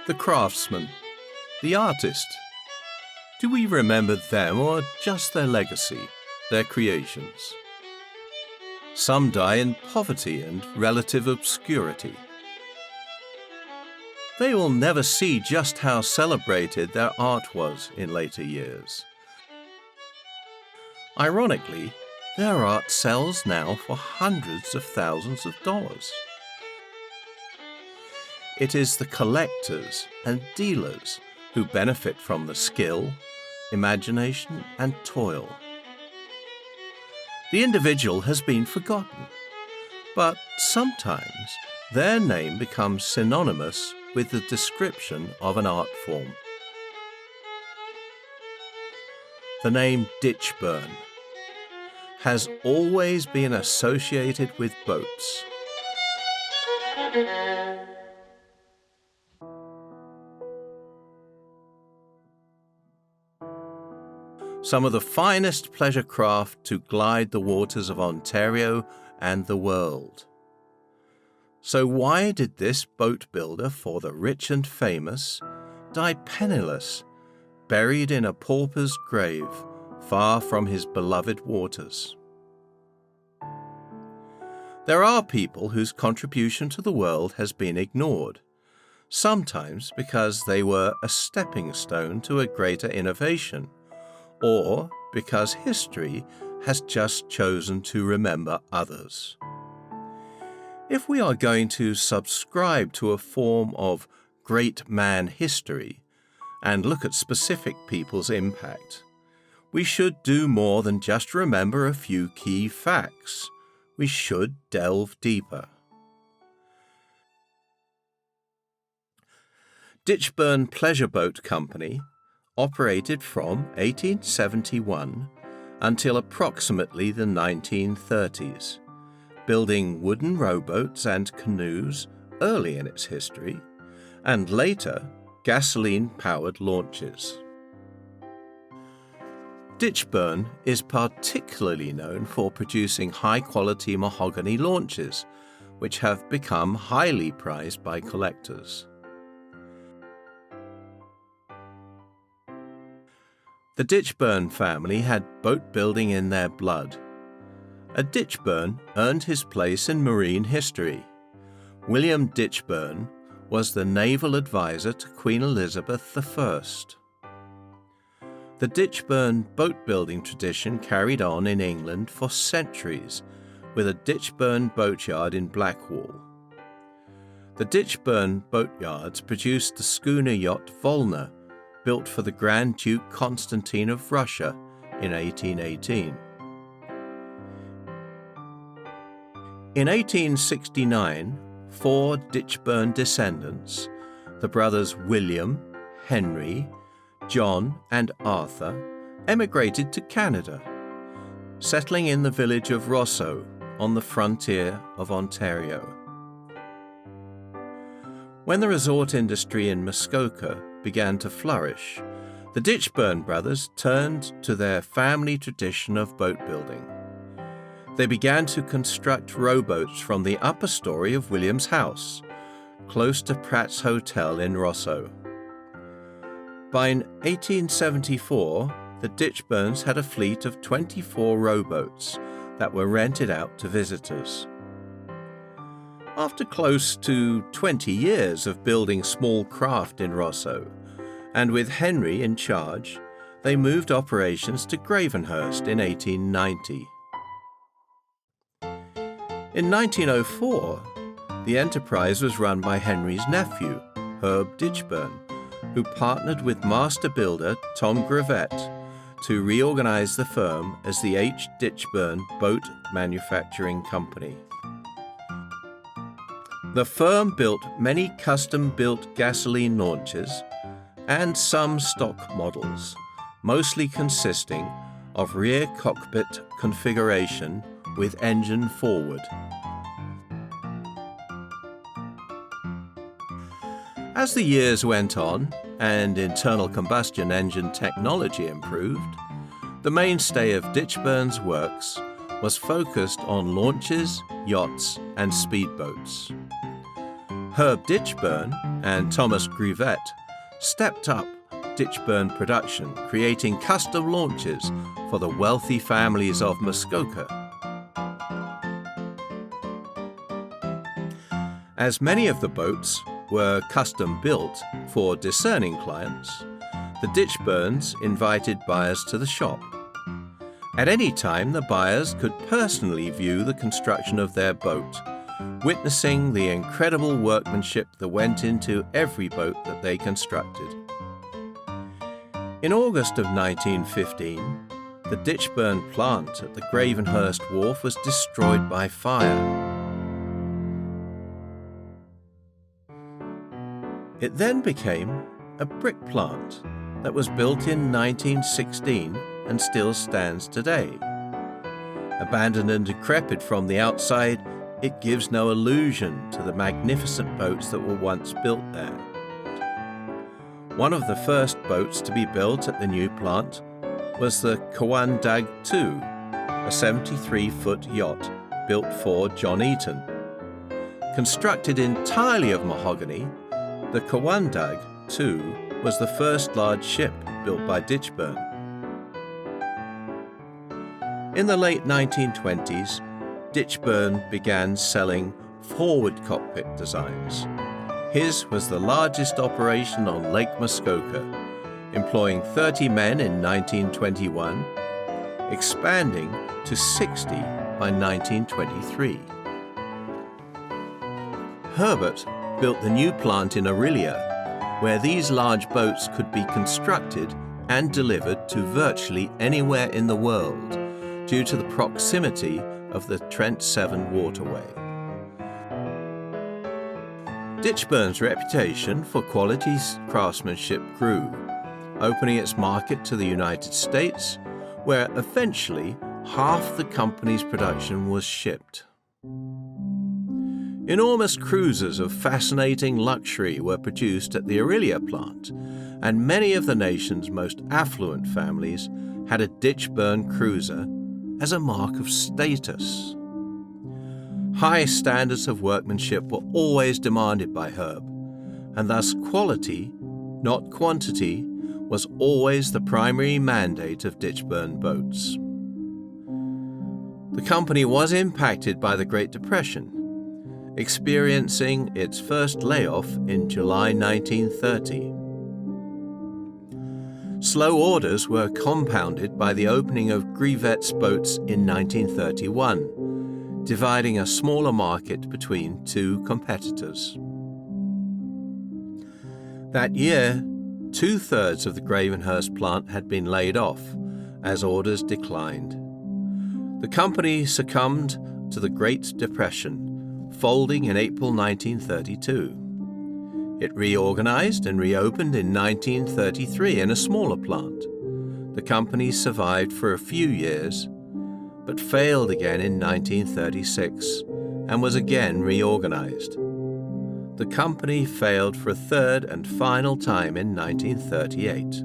The craftsman, the artist. Do we remember them or just their legacy, their creations? Some die in poverty and relative obscurity. They will never see just how celebrated their art was in later years. Ironically, their art sells now for hundreds of thousands of dollars. It is the collectors and dealers who benefit from the skill, imagination, and toil. The individual has been forgotten, but sometimes their name becomes synonymous with the description of an art form. The name Ditchburn has always been associated with boats. Some of the finest pleasure craft to glide the waters of Ontario and the world. So why did this boat builder for the rich and famous die penniless, buried in a pauper's grave, far from his beloved waters? There are people whose contribution to the world has been ignored, sometimes because they were a stepping stone to a greater innovation, or because history has just chosen to remember others. If we are going to subscribe to a form of great man history and look at specific people's impact, we should do more than just remember a few key facts. We should delve deeper. Ditchburn Pleasure Boat Company operated from 1871 until approximately the 1930s, building wooden rowboats and canoes early in its history, and later gasoline-powered launches. Ditchburn is particularly known for producing high-quality mahogany launches, which have become highly prized by collectors. The Ditchburn family had boat building in their blood. A Ditchburn earned his place in marine history. William Ditchburn was the naval advisor to Queen Elizabeth I. The Ditchburn boat building tradition carried on in England for centuries, with a Ditchburn boatyard in Blackwall. The Ditchburn boatyards produced the schooner yacht Volna, built for the Grand Duke Constantine of Russia in 1818. In 1869, 4 Ditchburn descendants, the brothers William, Henry, John, and Arthur, emigrated to Canada, settling in the village of Rosso on the frontier of Ontario. When the resort industry in Muskoka began to flourish, the Ditchburn brothers turned to their family tradition of boat building. They began to construct rowboats from the upper story of William's house, close to Pratt's Hotel in Rosso. By 1874, the Ditchburns had a fleet of 24 rowboats that were rented out to visitors. After close to 20 years of building small craft in Rosso, and with Henry in charge, they moved operations to Gravenhurst in 1890. In 1904, the enterprise was run by Henry's nephew, Herb Ditchburn, who partnered with master builder Tom Gravett to reorganize the firm as the H. Ditchburn Boat Manufacturing Company. The firm built many custom-built gasoline launches and some stock models, mostly consisting of rear cockpit configuration with engine forward. As the years went on and internal combustion engine technology improved, the mainstay of Ditchburn's works was focused on launches, yachts, and speedboats. Herb Ditchburn and Thomas Grivet stepped up Ditchburn production, creating custom launches for the wealthy families of Muskoka. As many of the boats were custom built for discerning clients, the Ditchburns invited buyers to the shop. At any time, the buyers could personally view the construction of their boat, witnessing the incredible workmanship that went into every boat that they constructed. In August of 1915, the Ditchburn plant at the Gravenhurst Wharf was destroyed by fire. It then became a brick plant that was built in 1916 and still stands today. Abandoned and decrepit from the outside, it gives no illusion to the magnificent boats that were once built there. One of the first boats to be built at the new plant was the Cowandag II, a 73-foot yacht built for John Eaton. Constructed entirely of mahogany, the Cowandag II was the first large ship built by Ditchburn. In the late 1920s, Ditchburn began selling forward cockpit designs. His was the largest operation on Lake Muskoka, employing 30 men in 1921, expanding to 60 by 1923. Herbert built the new plant in Orillia, where these large boats could be constructed and delivered to virtually anywhere in the world due to the proximity of the Trent Severn waterway. Ditchburn's reputation for quality craftsmanship grew, opening its market to the United States, where eventually half the company's production was shipped. Enormous cruisers of fascinating luxury were produced at the Orillia plant, and many of the nation's most affluent families had a Ditchburn cruiser as a mark of status. High standards of workmanship were always demanded by Herb, and thus quality, not quantity, was always the primary mandate of Ditchburn boats. The company was impacted by the Great Depression, experiencing its first layoff in July 1930. Slow orders were compounded by the opening of Grivet's boats in 1931, dividing a smaller market between two competitors. That year, 2/3 of the Gravenhurst plant had been laid off as orders declined. The company succumbed to the Great Depression, folding in April 1932. It reorganized and reopened in 1933 in a smaller plant. The company survived for a few years, but failed again in 1936 and was again reorganized. The company failed for a third and final time in 1938.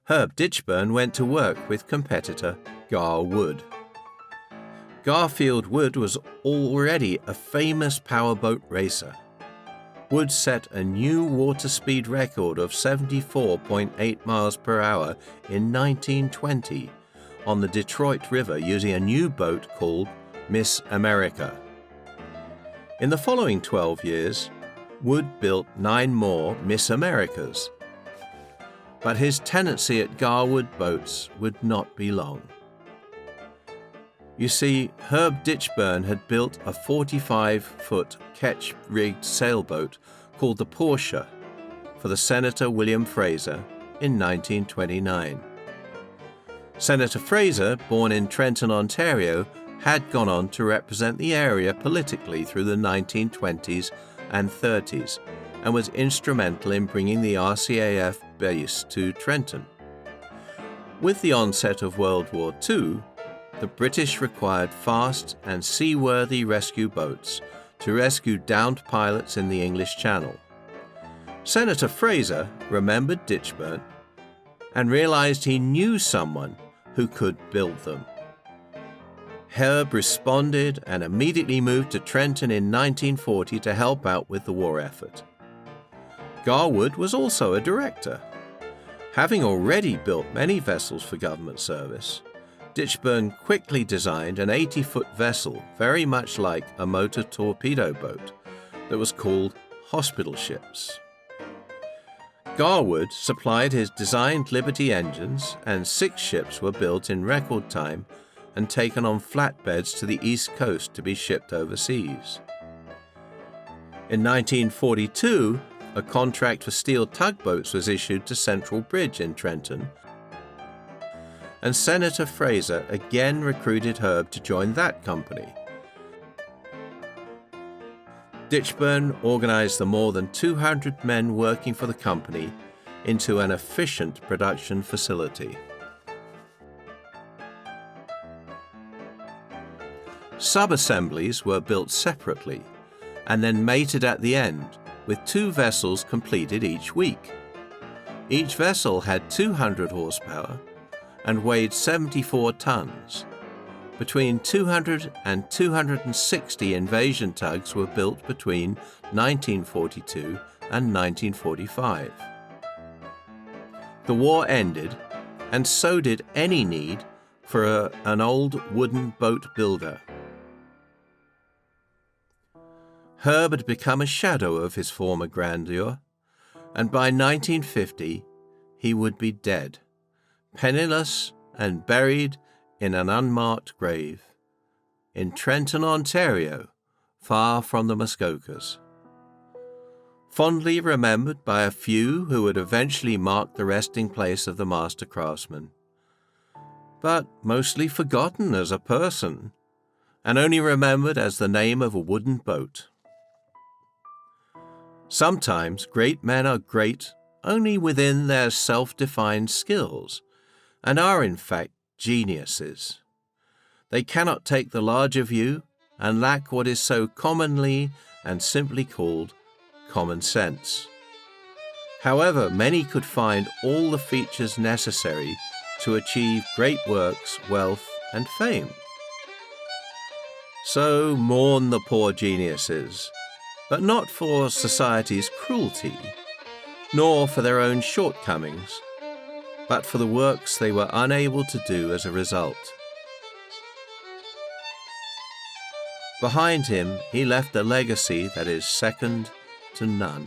Herb Ditchburn went to work with competitor Gar Wood. Garfield Wood was already a famous powerboat racer. Wood set a new water speed record of 74.8 miles per hour in 1920 on the Detroit River using a new boat called Miss America. In the following 12 years, Wood built 9 more Miss Americas. But his tenancy at Garwood Boats would not be long. You see, Herb Ditchburn had built a 45-foot ketch-rigged sailboat called the Portia for the Senator William Fraser in 1929. Senator Fraser, born in Trenton, Ontario, had gone on to represent the area politically through the 1920s and 30s and was instrumental in bringing the RCAF base to Trenton. With the onset of World War II, the British required fast and seaworthy rescue boats to rescue downed pilots in the English Channel. Senator Fraser remembered Ditchburn and realized he knew someone who could build them. Herb responded and immediately moved to Trenton in 1940 to help out with the war effort. Garwood was also a director. Having already built many vessels for government service, Ditchburn quickly designed an 80-foot vessel very much like a motor torpedo boat that was called hospital ships. Garwood supplied his designed Liberty engines, and 6 ships were built in record time and taken on flatbeds to the East Coast to be shipped overseas. In 1942, a contract for steel tugboats was issued to Central Bridge in Trenton, and Senator Fraser again recruited Herb to join that company. Ditchburn organized the more than 200 men working for the company into an efficient production facility. Sub-assemblies were built separately and then mated at the end, with 2 vessels completed each week. Each vessel had 200 horsepower and weighed 74 tons. Between 200 and 260 invasion tugs were built between 1942 and 1945. The war ended, and so did any need for an old wooden boat builder. Herb had become a shadow of his former grandeur, and by 1950 he would be dead, penniless and buried in an unmarked grave in Trenton, Ontario, far from the Muskokas. Fondly remembered by a few who would eventually mark the resting place of the master craftsman, but mostly forgotten as a person, and only remembered as the name of a wooden boat. Sometimes great men are great only within their self-defined skills, and are in fact geniuses. They cannot take the larger view and lack what is so commonly and simply called common sense. However, many could find all the features necessary to achieve great works, wealth, and fame. So mourn the poor geniuses, but not for society's cruelty, nor for their own shortcomings, but for the works they were unable to do as a result. Behind him, he left a legacy that is second to none.